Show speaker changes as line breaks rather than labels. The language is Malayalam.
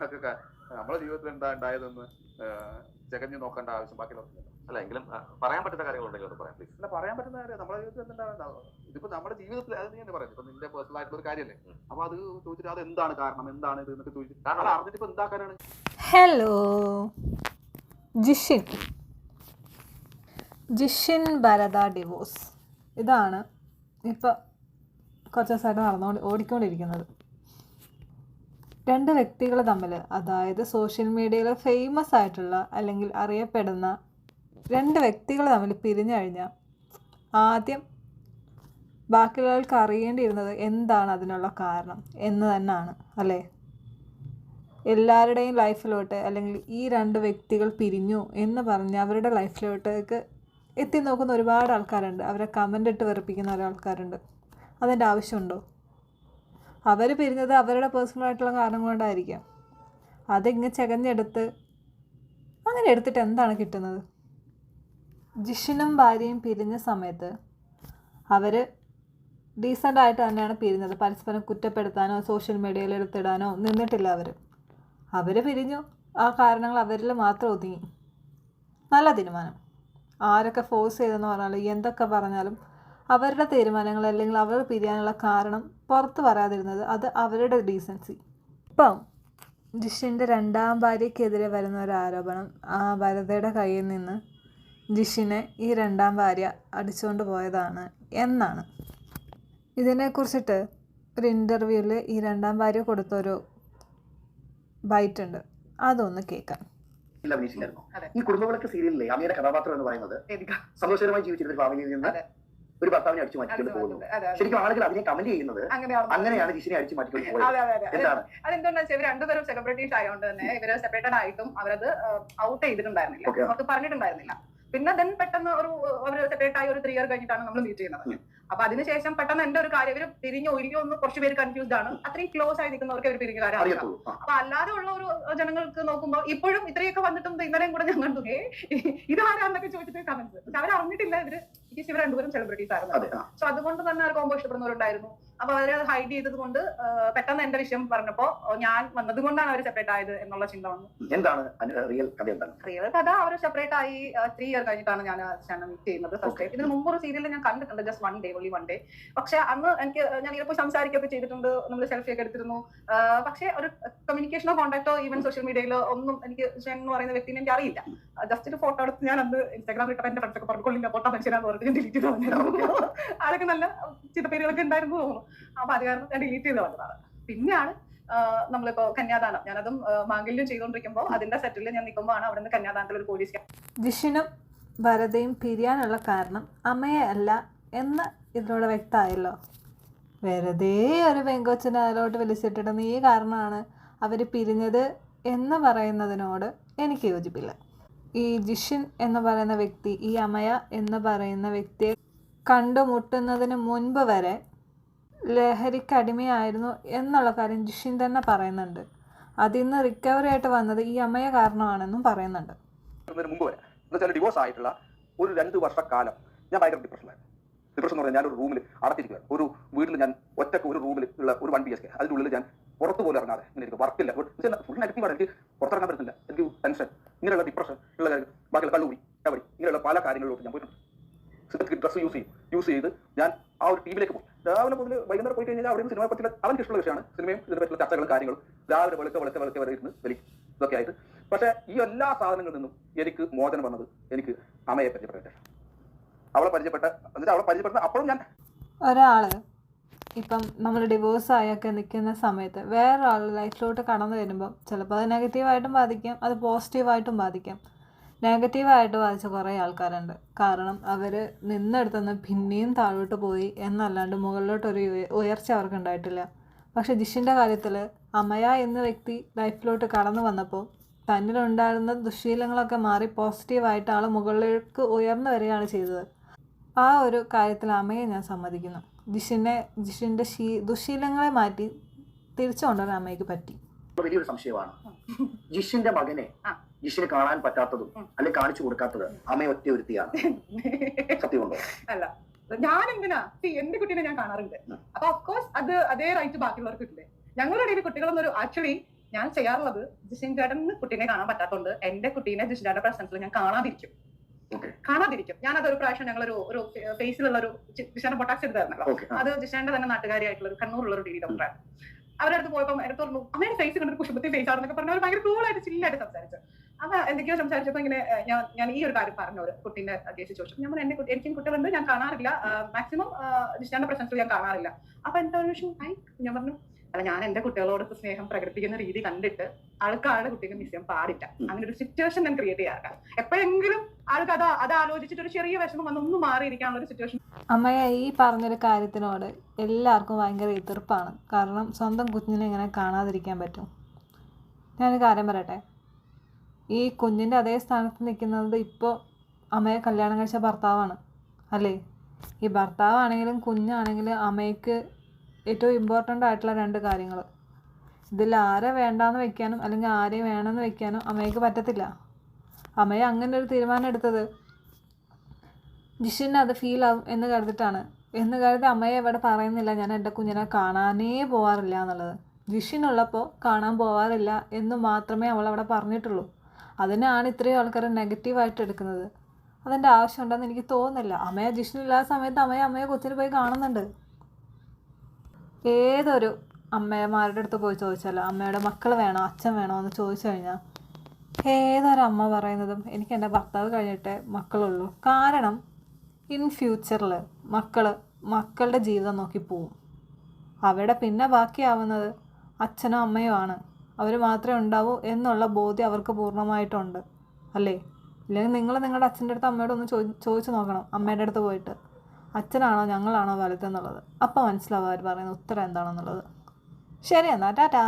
അതൊക്കെ നമ്മുടെ ജീവിതത്തിൽ എന്താ ഉണ്ടായതെന്ന് ജഗഞ്ഞു നോക്കേണ്ട ആവശ്യം ബാക്കിയുള്ളവർക്കില്ല.
അല്ല എങ്കിലും പറയാൻ പറ്റുന്ന കാര്യങ്ങളുണ്ടെങ്കിൽ അത് പറയാം പ്ലീസ്.
അല്ല, പറയാൻ പറ്റുന്ന കാര്യം നമ്മുടെ ജീവിതത്തിൽ എന്താ ഇതിപ്പോ നമ്മുടെ ജീവിതത്തിൽ അത് നീ തന്നെ പറയുന്നത്. ഇപ്പൊ നിന്റെ പേഴ്സണൽ ആയിട്ടുള്ള ഒരു കാര്യമല്ലേ. അപ്പൊ അത് ചോദിച്ചിട്ട് അത് എന്താണ് കാരണം, എന്താണ് ഇത് എന്നൊക്കെ ചോദിച്ചിട്ട് കാരണം അറിഞ്ഞിട്ട് ഇപ്പൊ എന്താക്കാനാണ്.
ഹലോ, ജിഷിൻ ഭരത ഡിവോഴ്സ്, ഇതാണ് ഇപ്പോൾ കുറച്ച് ദിവസമായിട്ട് ഓടിക്കൊണ്ടിരിക്കുന്നത്. രണ്ട് വ്യക്തികൾ തമ്മിൽ, അതായത് സോഷ്യൽ മീഡിയയിൽ ഫേമസ് ആയിട്ടുള്ള അല്ലെങ്കിൽ അറിയപ്പെടുന്ന രണ്ട് വ്യക്തികൾ തമ്മിൽ പിരിഞ്ഞു കഴിഞ്ഞാൽ ആദ്യം ബാക്കിയുള്ളവർക്ക് അറിയേണ്ടിയിരുന്നത് എന്താണ് അതിനുള്ള കാരണം എന്ന് തന്നെയാണ്, അല്ലേ? എല്ലാവരുടെയും ലൈഫിലോട്ട് അല്ലെങ്കിൽ ഈ രണ്ട് വ്യക്തികൾ പിരിഞ്ഞു എന്ന് പറഞ്ഞ് അവരുടെ ലൈഫിലോട്ടേക്ക് എത്തി നോക്കുന്ന ഒരുപാട് ആൾക്കാരുണ്ട്. അവരെ കമൻ്റ് ഇട്ട് വെറുപ്പിക്കുന്ന ഒരാൾക്കാരുണ്ട്. അതിൻ്റെ ആവശ്യമുണ്ടോ? അവർ പിരിഞ്ഞത് അവരുടെ പേഴ്സണലായിട്ടുള്ള കാരണം കൊണ്ടായിരിക്കാം. അതിങ്ങനെ ചകഞ്ഞെടുത്ത് അങ്ങനെ എടുത്തിട്ട് എന്താണ് കിട്ടുന്നത്? ജിഷിനും ഭാര്യയും പിരിഞ്ഞ സമയത്ത് അവർ ഡീസൻ്റായിട്ട് തന്നെയാണ് പിരിഞ്ഞത്. പരസ്പരം കുറ്റപ്പെടുത്താനോ സോഷ്യൽ മീഡിയയിൽ എടുത്തിടാനോ നിന്നിട്ടില്ല. അവർ പിരിഞ്ഞു. ആ കാരണങ്ങൾ അവരിൽ മാത്രം ഒതുങ്ങി. നല്ല തീരുമാനം. ആരൊക്കെ ഫോഴ്സ് ചെയ്തെന്ന് പറഞ്ഞാലും എന്തൊക്കെ പറഞ്ഞാലും അവരുടെ തീരുമാനങ്ങൾ അല്ലെങ്കിൽ അവർ പിരിയാനുള്ള കാരണം പുറത്ത് പറയാതിരുന്നത് അത് അവരുടെ ഡീസൻസി. ഇപ്പം ജിഷിൻ്റെ രണ്ടാം ഭാര്യയ്ക്കെതിരെ വരുന്ന ഒരു ആരോപണം ആ ഭരതയുടെ കയ്യിൽ നിന്ന് ജിഷിനെ ഈ രണ്ടാം ഭാര്യ അടിച്ചുകൊണ്ട് പോയതാണ് എന്നാണ്. ഇതിനെക്കുറിച്ചിട്ട് ഒരു ഇൻ്റർവ്യൂവിൽ ഈ രണ്ടാം ഭാര്യ കൊടുത്തൊരു ബൈറ്റ് ഉണ്ട്, അതൊന്ന് കേൾക്കാം.
ഈ കുടുംബവിളക്ക് സീരിയലിലെ അമ്മയുടെ കഥാപാത്രം എന്ന് പറയുന്നത് സന്തോഷകരമായി ജീവിച്ചിരുന്ന ഫാമിലിയിൽ നിന്ന് ഒരു ഭർത്താവിനെ അടിച്ചു മാറ്റിക്കൊണ്ട് പോകുന്നു. ശരിക്കും ആളുകൾ അതിനെ കമന്റ് ചെയ്യുന്നത് അങ്ങനെയാണ് ജിഷിനെ അടിച്ചു മാറ്റിക്കൊണ്ട് പോകുന്നത്.
അതെന്താണെന്ന് വെച്ചാൽ ഇവർ രണ്ടുപേരും സെലിബ്രിറ്റീസ് ആയതുകൊണ്ട് തന്നെ ഇവര് സെപ്പറേറ്റഡ് ആയിട്ടും അവരത് ഔട്ട് ചെയ്തിട്ടുണ്ടായിരുന്നില്ല, അവർക്ക് പറഞ്ഞിട്ടുണ്ടായിരുന്നില്ല. പിന്നെ ദെൻ പെട്ടെന്ന് അവർ സെപ്പറേറ്റ് ആയി ഒരു 3 year കഴിഞ്ഞിട്ടാണ് നമ്മൾ മീറ്റ് ചെയ്യുന്നത്. അപ്പൊ അതിനുശേഷം പെട്ടെന്ന് എന്റെ ഒരു കാര്യം ഇവർ പിരിഞ്ഞു ഒരിക്കലും ഒന്ന് കുറച്ച് പേര് കൺഫ്യൂസ്ഡ് ആണ്. അത്രയും ക്ലോസ് ആയി നിൽക്കുന്നവർക്ക് അവർ പിരിഞ്ഞ കാര്യം അറിയാം. അപ്പൊ അല്ലാതെ ഉള്ള ഒരു ജനങ്ങൾക്ക് നോക്കുമ്പോൾ ഇപ്പോഴും ഇത്രയൊക്കെ വന്നിട്ടും ഇന്നലെയും കൂടെ ഞാൻ കണ്ടു ഇതാരാന്നൊക്കെ ചോദിച്ചിട്ട് കമന്റ്സ്. പക്ഷെ അവർ അറിഞ്ഞിട്ടില്ല ഇവർ രണ്ടുപേരും സെലിബ്രിറ്റീസ് ആയിരുന്നു. സോ അതുകൊണ്ട് തന്നെ അവർ കോമ്പോ ഇഷ്ടപ്പെടുന്നവരുണ്ടായിരുന്നു. അപ്പൊ അവര് ഹൈഡ് ചെയ്തത് കൊണ്ട് പെട്ടെന്ന് എന്റെ വിഷയം പറഞ്ഞപ്പോ ഞാൻ വന്നത് കൊണ്ടാണ് അവർ സെപ്പറേറ്റ് ആയത് എന്നുള്ള ചിന്ത വന്നു.
എന്താണ് റിയൽ
കഥ? അവർ സെപ്പറേറ്റ് ആയി 3 year കഴിഞ്ഞിട്ടാണ് ഞാൻ മീറ്റ് ചെയ്യുന്നത് ഫസ്റ്റ് ടൈം. ഇതിന് മുമ്പ് ഒരു സീരിയലിൽ ഞാൻ കണ്ടിട്ടുണ്ട്, ജസ്റ്റ് വൺ ഡേ. പക്ഷെ അന്ന് ഞാൻ ഇതിപ്പോ സംസാരിക്കുകയൊക്കെ ചെയ്തിട്ടുണ്ട്, നമ്മൾ സെൽഫി ഒക്കെ എടുത്തിരുന്നു. പക്ഷെ ഒരു കമ്മ്യൂണിക്കേഷനോ കോൺടാക്ടോ ഈവൻ സോഷ്യൽ മീഡിയയിലോ ഒന്നും എനിക്ക് ഷെൻ എന്ന് പറയുന്ന വ്യക്തിനെ എനിക്ക് അറിയില്ല. ജസ്റ്റ് ഒരു ഫോട്ടോ എടുത്ത് ഞാൻ അന്ന് ഇൻസ്റ്റാഗ്രാമിൽ ഇട്ടപ്പോൾ എന്റെ ഫ്രണ്ട്സൊക്കെ പറഞ്ഞുകൊള്ളില്ല ഫോട്ടോ മനുഷ്യനാന്ന് പറഞ്ഞിട്ട് ഞാൻ ഡിലീറ്റ് ചെയ്ത് വന്നു. ആളൊക്കെ നല്ല ചിത്തപ്പേരുകളൊക്കെ ഉണ്ടായിരുന്നു തോന്നുന്നു. അപ്പൊ അത് കാരണം ഞാൻ ഡിലീറ്റ് ചെയ്ത് വന്നതാണ്. പിന്നെയാണ് നമ്മളിപ്പോ കന്യാദാനം, ഞാനതും മാംഗല്യം ചെയ്തുകൊണ്ടിരിക്കുമ്പോൾ അതിന്റെ സെറ്റിൽ ഞാൻ നിൽക്കുമ്പോഴാണ് അവിടെ നിന്ന് കന്യാദാനത്തിൽ ഒരു പോലീസ്.
ജിഷിനും ഭരതയും പിരിയാനുള്ള കാരണം അമ്മയെ അല്ല എന്ന് ഇതിലൂടെ വ്യക്തമായല്ലോ. വെറുതെ ഒരു പെങ്കൊച്ചിനെ അതിലോട്ട് വിളിച്ചിട്ടിട്ട് നീ കാരണമാണ് അവർ പിരിഞ്ഞത് എന്ന് പറയുന്നതിനോട് എനിക്ക് യോജിപ്പില്ല. ഈ ജിഷിൻ എന്ന് പറയുന്ന വ്യക്തി ഈ അമയ എന്ന് പറയുന്ന വ്യക്തിയെ കണ്ടുമുട്ടുന്നതിന് മുൻപ് വരെ ലഹരിക്കടിമയായിരുന്നു എന്നുള്ള കാര്യം ജിഷിൻ തന്നെ പറയുന്നുണ്ട്. അതിൽ നിന്ന് റിക്കവറി ആയിട്ട് വന്നത് ഈ അമ്മയെ കാരണമാണെന്നും പറയുന്നുണ്ട്.
മുമ്പ് വരെ എന്നുവെച്ചാൽ ഡിവോഴ്സ് ആയിട്ടുള്ള ഒരു 2 വർഷക്കാലം ഞാൻ ഭയങ്കര ഡിപ്രഷനായിരുന്നു. ഡിപ്രഷൻ എന്ന് പറഞ്ഞാൽ ഞാനൊരു റൂമിൽ അടച്ചിരിക്കുകയാണ്. ഒരു വീട്ടിൽ ഞാൻ ഒറ്റക്ക് ഒരു റൂമിൽ ഉള്ള ഒരു 1 BHK, അതിനുള്ളിൽ ഞാൻ പുറത്തു പോലും ഇറങ്ങാതെ ഇങ്ങനെ ഇരിക്കും. വർക്കില്ല, ഫുൾ നെഗറ്റീവാണ്. എനിക്ക് പുറത്തിറങ്ങാൻ പറ്റുന്നില്ല. എനിക്ക് ടെൻഷൻ, ഇങ്ങനെയുള്ള ഡിപ്രഷൻ ഉള്ള കാര്യം, ബാക്കിയുള്ള കള്ളുകൂടി എവിടെ ഇങ്ങനെയുള്ള പല കാര്യങ്ങളിലോട്ട് ഞാൻ പോയിട്ടുണ്ട്. ഡ്രസ്സ് യൂസ് ചെയ്ത് ഞാൻ ആ ഒരു ടീമിലേക്ക് പോയി. രാവിലെ മുതൽ വൈകുന്നേരം പോയി കഴിഞ്ഞാൽ അവിടെ സിനിമയെ പറ്റിയുള്ള അവർക്ക് ഇഷ്ടമുള്ള വിഷയമാണ്. സിനിമയും ഇതിനെ പറ്റിയുള്ള ചർച്ചകളും കാര്യങ്ങളും രാവിലെ വെളുക്ക വരെ ഇരുന്ന് വലിക്കും ഇതൊക്കെ ആയിട്ട്. പക്ഷേ ഈ എല്ലാ സാധനങ്ങളിൽ നിന്നും എനിക്ക് മോചനം വന്നത് എനിക്ക് അമ്മയെ പരിചയപ്പെട്ട അവളെ പരിചയപ്പെട്ട അപ്പോഴും ഞാൻ
ഒരാൾ ഇപ്പം നമ്മൾ ഡിവോഴ്സ് ആയൊക്കെ നിൽക്കുന്ന സമയത്ത് വേറൊരാൾ ലൈഫിലോട്ട് കടന്നു വരുമ്പം ചിലപ്പോൾ അത് നെഗറ്റീവായിട്ടും ബാധിക്കാം, അത് പോസിറ്റീവായിട്ടും ബാധിക്കാം. നെഗറ്റീവായിട്ട് ബാധിച്ച കുറേ ആൾക്കാരുണ്ട്. കാരണം അവർ നിന്നെടുത്തുനിന്ന് പിന്നെയും താഴോട്ട് പോയി എന്നല്ലാണ്ട് മുകളിലോട്ടൊരു ഉയർച്ച അവർക്ക് ഉണ്ടായിട്ടില്ല. പക്ഷേ ജിഷിൻ്റെ കാര്യത്തിൽ അമയ എന്ന വ്യക്തി ലൈഫിലോട്ട് കടന്നു വന്നപ്പോൾ തന്നിലുണ്ടായിരുന്ന ദുശ്ശീലങ്ങളൊക്കെ മാറി പോസിറ്റീവായിട്ട് ആൾ മുകളിലേക്ക് ഉയർന്നു വരികയാണ് ചെയ്തത്. ആ ഒരു കാര്യത്തിൽ അമ്മയെ ഞാൻ സമ്മതിക്കുന്നു. ജിഷിൻ്റെ ദുശ്ശീലങ്ങളെ മാറ്റി തിരിച്ചു കൊണ്ടുവരാൻ അമ്മയ്ക്ക് പറ്റി.
വലിയൊരു സംശയമാണ് ജിഷിന്റെ മകനെ ജിഷിനെ കാണാൻ പറ്റാത്തതും അല്ലെ കാണിച്ചു കൊടുക്കാത്തത് അമ്മ ഒറ്റ ഒരുത്തിയാണ്. സത്യമുണ്ടോ?
അല്ല, ഞാൻ എന്തിനാ എന്റെ കുട്ടീനെ ഞാൻ കാണാറുണ്ട്. അപ്പൊ ഓഫ്കോഴ്സ് അത് അതേ റൈറ്റ് ബാക്കിയുള്ളവർക്ക് കിട്ടില്ലേ? ഞങ്ങളുടെ ഇടയിൽ കുട്ടികളൊന്നും ആക്ച്വലി ഞാൻ ചെയ്യാറുള്ളത് ജിഷിൻ ചേട്ടന് കുട്ടീനെ കാണാൻ പറ്റാത്തതുകൊണ്ട് എന്റെ കുട്ടീനെ ജിഷിൻ ചേട്ടന്റെ പ്രസൻസിൽ ഞാൻ കാണാതിരിക്കും. ഞാൻ അതൊരു പ്രാവശ്യം ഞങ്ങൾ ഒരു ഫേസിലുള്ള ഒരു ജിഷാന്റെ പൊട്ടാക്സ് എടുത്തായിരുന്നല്ലോ. അത് ജിഷാന്റെ തന്നെ നാട്ടുകാരിയായിട്ടുള്ള ഒരു കണ്ണൂരുള്ള ഒരു ലേഡി ഡോക്ടറാണ്. അവരുടെ അടുത്ത് പോയപ്പോൾ എടുത്ത് പറഞ്ഞു അമ്മയുടെ ഫേസ് കണ്ടിട്ട് കുശുമ്പത്തി ഫേസ് ആണെന്നൊക്കെ പറഞ്ഞാൽ അവർ ഭയങ്കര കൂളായിട്ട് ചില്ലായിട്ട് സംസാരിച്ചു. അപ്പൊ എന്തൊക്കെയോ സംസാരിച്ചപ്പോ ഇങ്ങനെ ഞാൻ ഈ ഒരു കാര്യം പറഞ്ഞു, ഒരു കുട്ടീന്റെ കേസ് ചോദിച്ചു. ഞാൻ പറഞ്ഞു എനിക്കും കുട്ടികളുണ്ട്, ഞാൻ കാണാറില്ല, മാക്സിമം ജിഷാന്റെ പ്രസൻസിൽ ഞാൻ കാണാറില്ല. അപ്പൊ എന്താ ഞാൻ പറഞ്ഞു അല്ല, ഞാൻ എന്റെ കുട്ടികളോട് സ്നേഹം പ്രകടിപ്പിക്കുന്ന രീതി കണ്ടിട്ട് ആൾക്കാരുടെ കുട്ടിക്ക് മിസ് ചെയ്യാൻ പാടില്ല. അങ്ങനെ ഒരു സിറ്റുവേഷൻ ഞാൻ ക്രിയേറ്റ് ചെയ്യാറ്. എപ്പോഴെങ്കിലും ആൾക്ക് അത് ആലോചിച്ചിട്ട് ഒരു ചെറിയ വിഷമം വന്നൊന്നും മാറിയിരിക്കാനുള്ള ഒരു സിറ്റുവേഷൻ.
അമ്മയെ ഈ പറഞ്ഞൊരു കാര്യത്തിനോട് എല്ലാവർക്കും ഭയങ്കര എതിർപ്പാണ്. കാരണം സ്വന്തം കുഞ്ഞിനെ ഇങ്ങനെ കാണാതിരിക്കാൻ പറ്റും. ഞാനൊരു കാര്യം പറയട്ടെ, ഈ കുഞ്ഞിൻ്റെ അതേ സ്ഥാനത്ത് നിൽക്കുന്നത് ഇപ്പോൾ അമ്മയെ കല്യാണം കഴിച്ച ഭർത്താവാണ് അല്ലേ? ഈ ഭർത്താവാണെങ്കിലും കുഞ്ഞാണെങ്കിലും അമ്മയ്ക്ക് ഏറ്റവും ഇമ്പോർട്ടൻ്റ് ആയിട്ടുള്ള രണ്ട് കാര്യങ്ങൾ. ഇതിൽ ആരെ വേണ്ടാന്ന് വെക്കാനും അല്ലെങ്കിൽ ആരെയും വേണമെന്ന് വെക്കാനും അമ്മയ്ക്ക് പറ്റത്തില്ല. അമ്മയെ അങ്ങനെ ഒരു തീരുമാനം എടുത്തത് ജിഷിന് അത് ഫീൽ ആവും എന്ന് കരുതിയിട്ടാണ്. എന്ന് കരുതി അമ്മയെ ഇവിടെ പറയുന്നില്ല ഞാൻ എൻ്റെ കുഞ്ഞിനെ കാണാനേ പോവാറില്ല എന്നുള്ളത്. ജിഷിനുള്ളപ്പോൾ കാണാൻ പോവാറില്ല എന്ന് മാത്രമേ അവളവിടെ പറഞ്ഞിട്ടുള്ളൂ. അതിനാണ് ഇത്രയും ആൾക്കാർ നെഗറ്റീവായിട്ട് എടുക്കുന്നത്. അതിൻ്റെ ആവശ്യമുണ്ടെന്ന് എനിക്ക് തോന്നുന്നില്ല. അമ്മയെ ജിഷിനില്ലാത്ത സമയത്ത് അമ്മയെ കൊച്ചിന് പോയി കാണുന്നുണ്ട്. ഏതൊരു അമ്മമാരുടെ അടുത്ത് പോയി ചോദിച്ചാലോ അമ്മയുടെ മക്കൾ വേണോ അച്ഛൻ വേണോ എന്ന് ചോദിച്ചു കഴിഞ്ഞാൽ ഏതൊരമ്മ പറയുന്നതും എനിക്ക് എൻ്റെ ഭർത്താവ് കഴിഞ്ഞിട്ടേ മക്കളുള്ളൂ. കാരണം ഇൻ ഫ്യൂച്ചറിൽ മക്കളുടെ ജീവിതം നോക്കി പോവും. അവിടെ പിന്നെ ബാക്കിയാവുന്നത് അച്ഛനോ അമ്മയോ ആണ്. അവർ മാത്രമേ ഉണ്ടാവൂ എന്നുള്ള ബോധ്യം അവർക്ക് പൂർണ്ണമായിട്ടുണ്ട് അല്ലേ? ഇല്ലെങ്കിൽ നിങ്ങൾ നിങ്ങളുടെ അച്ഛൻ്റെ അടുത്ത് അമ്മയോട് ഒന്ന് ചോദിച്ചു നോക്കണം. അമ്മയുടെ അടുത്ത് പോയിട്ട് അച്ഛനാണോ ഞങ്ങളാണോ വലുതെന്നുള്ളത്. അപ്പോൾ മനസ്സിലാവും അവർ പറയുന്ന ഉത്തരം എന്താണെന്നുള്ളത്. ശരി എന്നാൽ ടാറ്റാ.